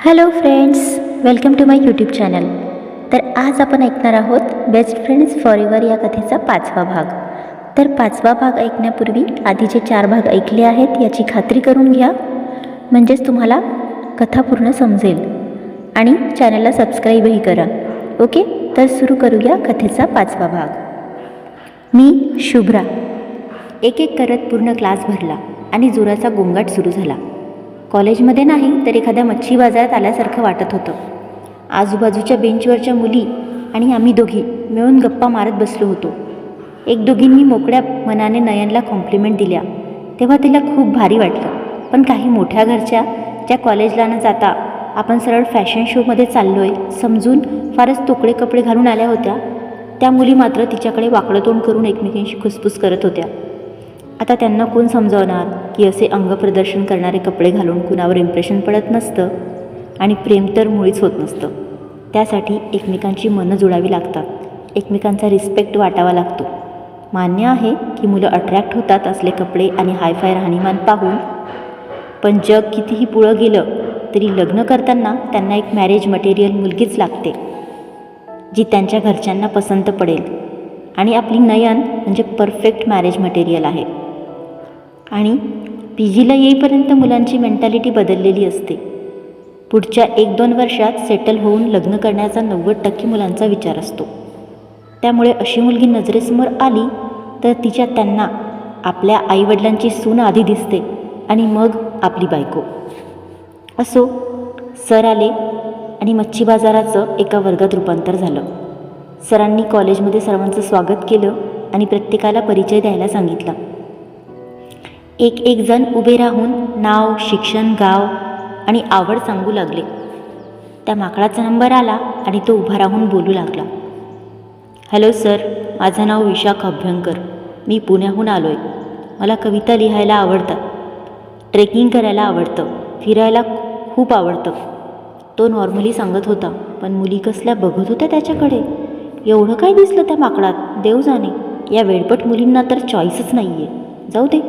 Hello friends, welcome to my YouTube channel. तर आज आपण ऐकणार आहोत बेस्ट फ्रेंड्स फॉरएव्हर या कथेचा 5वा भाग. तर 5वा भाग ऐकण्यापूर्वी आधीचे 4 भाग ऐकले आहेत याची खात्री करून घ्या, म्हणजेच तुम्हाला कथा पूर्ण समजेल. आणि चॅनलला सबस्क्राईबही करा. ओके, तर सुरू करूया कथेचा 5वा भाग. मी शुभ्रा. एक एक करत पूर्ण क्लास भरला आणि जोराचा गोंगाट सुरू झाला. कॉलेजमध्ये नाही तर एखाद्या मच्छी बाजारात आल्यासारखं वाटत होतं. आजूबाजूच्या बेंचवरच्या मुली आणि आम्ही दोघी मिळून गप्पा मारत बसलो होतो. एक दोघींनी मोकळ्या मनाने नयनला कॉम्प्लिमेंट दिल्या तेव्हा तिला खूप भारी वाटलं. पण काही मोठ्या घरच्या ज्या कॉलेजला न जाता आपण सरळ फॅशन शोमध्ये चाललोय समजून फारच तोकडे कपडे घालून आल्या होत्या, त्या मुली मात्र तिच्याकडे वाकडं तोंड करून एकमेकींशी खुसफुस करत होत्या. आता त्यांना कोण समजावणार की असे अंगप्रदर्शन करणारे कपडे घालून कुणावर इम्प्रेशन पडत नसतं आणि प्रेम तर मुळीच होत नसतं. त्यासाठी एकमेकांची मनं जुळावी लागतात, एकमेकांचा रिस्पेक्ट वाटावा लागतो. मान्य आहे की मुलं अट्रॅक्ट होतात असले कपडे आणि हायफाय राहणीमान पाहून, पण जग कितीही पुढं गेलं तरी लग्न करताना त्यांना एक मॅरेज मटेरियल मुलगीच लागते जी त्यांच्या घरच्यांना पसंत पडेल. आणि आपली नयन म्हणजे परफेक्ट मॅरेज मटेरियल आहे. आणि PGला येईपर्यंत मुलांची मेंटॅलिटी बदललेली असते. पुढच्या 1-2 वर्षात सेटल होऊन लग्न करण्याचा 90% मुलांचा विचार असतो. त्यामुळे अशी मुलगी नजरेसमोर आली तर तिच्या त्यांना आपल्या आईवडिलांची सून आधी दिसते आणि मग आपली बायको. असो, सर आले आणि मच्छी बाजाराचं एका वर्गात रूपांतर झालं. सरांनी कॉलेजमध्ये सर्वांचं स्वागत केलं आणि प्रत्येकाला परिचय द्यायला सांगितला. एक जण उभे राहून नाव, शिक्षण, गाव आणि आवड सांगू लागले. त्या माकडाचा नंबर आला आणि तो उभा राहून बोलू लागला. हॅलो सर, माझं नाव विशाख अभ्यंकर. मी पुण्याहून आलो आहे. मला कविता लिहायला आवडतात, ट्रेकिंग करायला आवडतं, फिरायला खूप आवडतं. तो नॉर्मली सांगत होता, पण मुली कसल्या बघत होत्या त्याच्याकडे. एवढं काय दिसलं त्या माकडात, देव जाणे. या वेडपट मुलींना तर चॉईसच नाही आहे. जाऊ दे.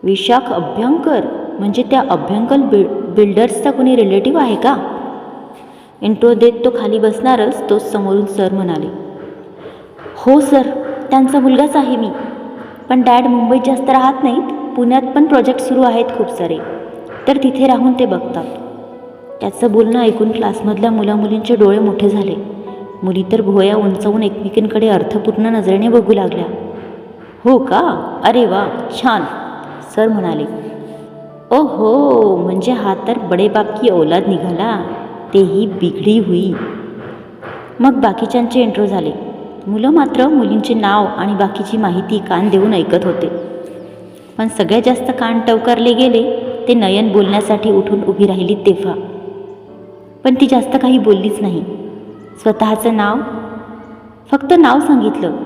विशाख अभ्यंकर म्हणजे त्या अभ्यंकर बिल्डर्सचा कोणी रिलेटिव्ह आहे का? इंट्रो देत तो खाली बसणारच तोच समोरून सर म्हणाले. हो सर, त्यांचा मुलगाच आहे मी. पण डॅड मुंबईत जास्त राहत नाहीत, पुण्यात पण प्रोजेक्ट सुरू आहेत खूप सारे, तर तिथे राहून ते बघतात. त्याचं बोलणं ऐकून क्लासमधल्या मुलामुलींचे डोळे मोठे झाले. मुली तर भोया उंचावून एकमेकींकडे अर्थपूर्ण नजरेने बघू लागल्या. हो का? अरे वा, छान, सर म्हणाले. ओ हो, म्हणजे हा तर बडे बाप की औलाद निघाला, तेही बिगडी हुई. मग बाकीच्यांचे इंट्रो झाले. मुलं मात्र मुलींचे नाव आणि बाकीची माहिती कान देऊन ऐकत होते. पण सगळ्यात जास्त कान टवकारले गेले ते नयन बोलण्यासाठी उठून उभी राहिली तेव्हा. पण ती जास्त काही बोललीच नाही. स्वतःचं नाव, फक्त नाव सांगितलं.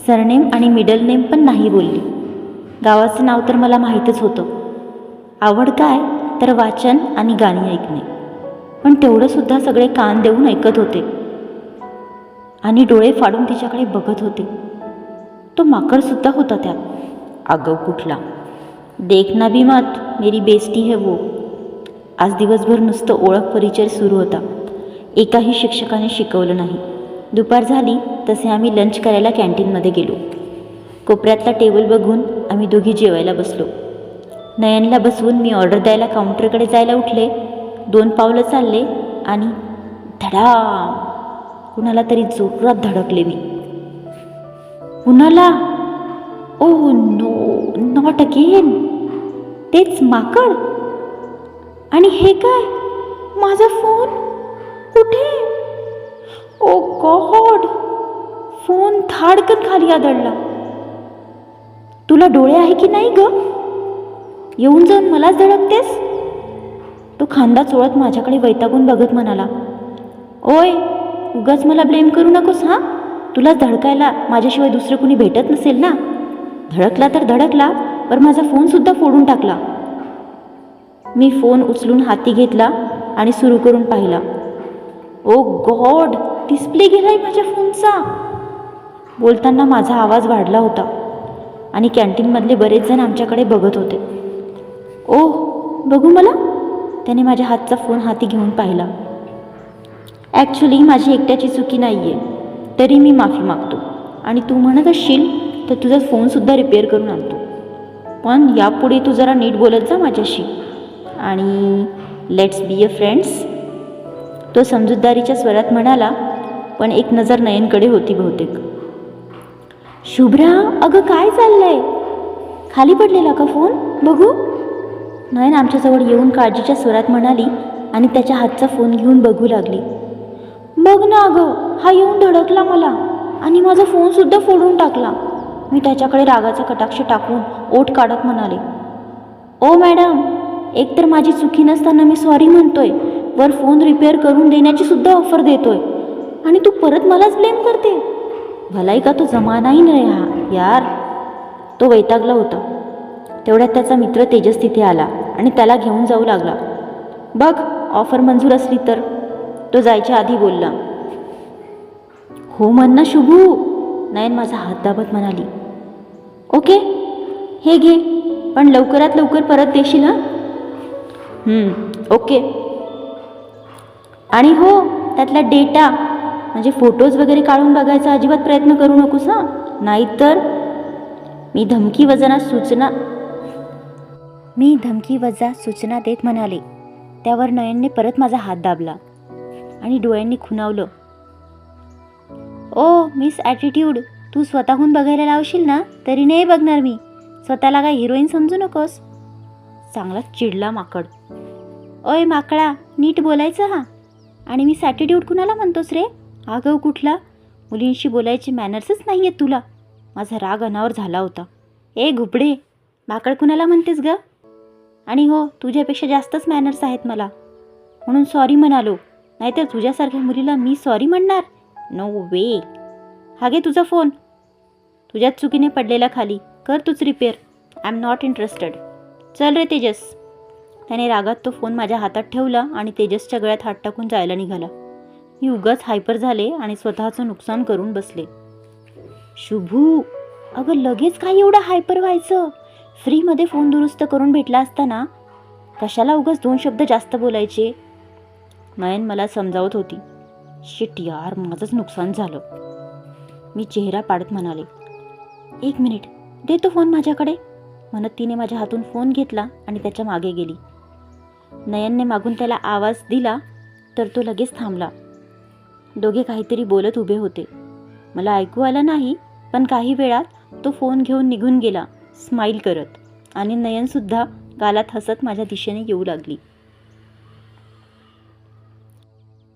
सरनेम आणि मिडल नेम पण नाही बोलली. गावाचं नाव तर मला माहीतच होतं. आवड काय तर वाचन आणि गाणी ऐकणे, पण तेवढंसुद्धा सगळे कान देऊन ऐकत होते आणि डोळे फाडून तिच्याकडे बघत होते. तो माकडसुद्धा होता त्यात. अगं कुठला, देखना भी मत, मेरी बेस्टी है वो. आज दिवसभर नुसतं ओळख परिचय सुरू होता. एकाही शिक्षकाने शिकवलं नाही. दुपार झाली तसे आम्ही लंच करायला कॅन्टीनमध्ये गेलो. कोपऱ्यातला टेबल बघून आम्ही दोघी जेवायला बसलो. नयनला बसवून मी ऑर्डर द्यायला काउंटरकडे जायला उठले. 2 पावलं चालले आणि धडाम, कुणाला तरी जोरात धडकले मी. कुणाला? Oh no, not again. तेच माकड. आणि हे काय? माझा फोन कुठे? ओ गॉड, फोन धाडकन खाली आदळला. तुला डोळे आहे की नाही ग? येऊन जाऊन मलाच धडकतेस? तो खांदा चोळत माझ्याकडे वैतागून बघत म्हणाला. ओय, उगाच मला ब्लेम करू नकोस हां. तुलाच धडकायला माझ्याशिवाय दुसरं कुणी भेटत नसेल ना. धडकला तर धडकला, पण माझा फोनसुद्धा फोडून टाकला. मी फोन उचलून हाती घेतला आणि सुरू करून पाहिला. ओ गॉड, डिस्प्ले गेलाय माझ्या फोनचा. बोलताना माझा आवाज वाढला होता आणि कॅन्टीनमधले बरेच जण आमच्याकडे बघत होते. ओह, बघू मला. त्याने माझ्या हातचा फोन हाती घेऊन पाहिला. ॲक्च्युली माझी एकट्याची चुकी नाही आहे, तरी मी माफी मागतो. आणि तू म्हणत असशील तर तुझा फोनसुद्धा रिपेअर करून आणतो. पण यापुढे तू जरा नीट बोलत जा माझ्याशी, आणि लेट्स बी अ फ्रेंड्स. तो समजूतदारीच्या स्वरात म्हणाला, पण एक नजर नयनकडे होती बहुतेक. शुभ्रा, अगं काय चाललंय? खाली पडलेला का फोन? बघू. नयन आमच्याजवळ येऊन काळजीच्या स्वरात म्हणाली आणि त्याच्या हातचा फोन घेऊन बघू लागली. बघ ना अगं, हा येऊन धडकला मला आणि माझा फोनसुद्धा फोडून टाकला. मी त्याच्याकडे रागाचा कटाक्ष टाकून ओठ काढत म्हणाले, ओ मॅडम, एकतर माझी चुकी नसताना मी सॉरी म्हणतोय, वर फोन रिपेअर करून देण्याची सुद्धा ऑफर देतोय, आणि तू परत मलाच ब्लेम करते. भलाई का तो जमानाही नाही हा यार. तो वैतागला होता. तेवढ्यात त्याचा मित्र तेजस तिथे आला आणि त्याला घेऊन जाऊ लागला. बघ, ऑफर मंजूर असली तर. तो जायच्या आधी बोलला. हो म्हण ना शुभू, नयन माझा हात दाबत म्हणाली. ओके, हे घे, पण लवकरात लवकर परत देशील हा? ओके. आणि हो, त्यातला डेटा म्हणजे फोटोज वगैरे काढून बघायचा अजिबात प्रयत्न करू नकोस हां, नाहीतर मी धमकी वजा सूचना देत म्हणाले. त्यावर नयनने परत माझा हात दाबला आणि डोळ्यांनी खुणावलं. ओ मिस ॲटिट्यूड, तू स्वतःहून बघायला लावशील ना तरी नाही बघणार मी. स्वतःला काय हिरोईन समजू नकोस. चांगला चिडला माकड. ओय माकडा, नीट बोलायचं हा. आणि मिस ॲटिट्यूड कुणाला म्हणतोस रे? आगाऊ कुठला? मुलींशी बोलायचे मॅनर्सच नाही आहेत तुला. माझा राग अनावर झाला होता. ए घुबडे, माकड कुणाला म्हणतेस ग? आणि हो, तुझ्यापेक्षा जास्तच मॅनर्स आहेत मला, म्हणून सॉरी म्हणालो. नाहीतर तुझ्यासारख्या मुलीला मी सॉरी म्हणणार? नो वे. हा घे तुझा फोन. तुझ्याच चुकीने पडलेला खाली. कर तूच repair. I am not interested. चल रे तेजस. त्याने रागात तो फोन माझ्या हातात ठेवला आणि तेजसच्या गळ्यात हात टाकून जायला निघाला. मी उगाच हायपर झाले आणि स्वतःचं नुकसान करून बसले. शुभू, अगं लगेच काय एवढं हायपर व्हायचं? फ्रीमध्ये फोन दुरुस्त करून भेटला असताना कशाला उगाच 2 शब्द जास्त बोलायचे? नयन मला समजावत होती. शिट यार, माझंच नुकसान झालं. मी चेहरा पाडत म्हणाले. 1 मिनिट, दे तो फोन माझ्याकडे, म्हणत तिने माझ्या हातून फोन घेतला आणि त्याच्या मागे गेली. नयनने मागून त्याला आवाज दिला तर तो लगेच थांबला. दोघे काहीतरी बोलत उभे होते. मला ऐकू आलं नाही, पण काही वेळात तो फोन घेऊन निघून गेला स्माईल करत, आणि नयनसुद्धा गालात हसत माझ्या दिशेने येऊ लागली.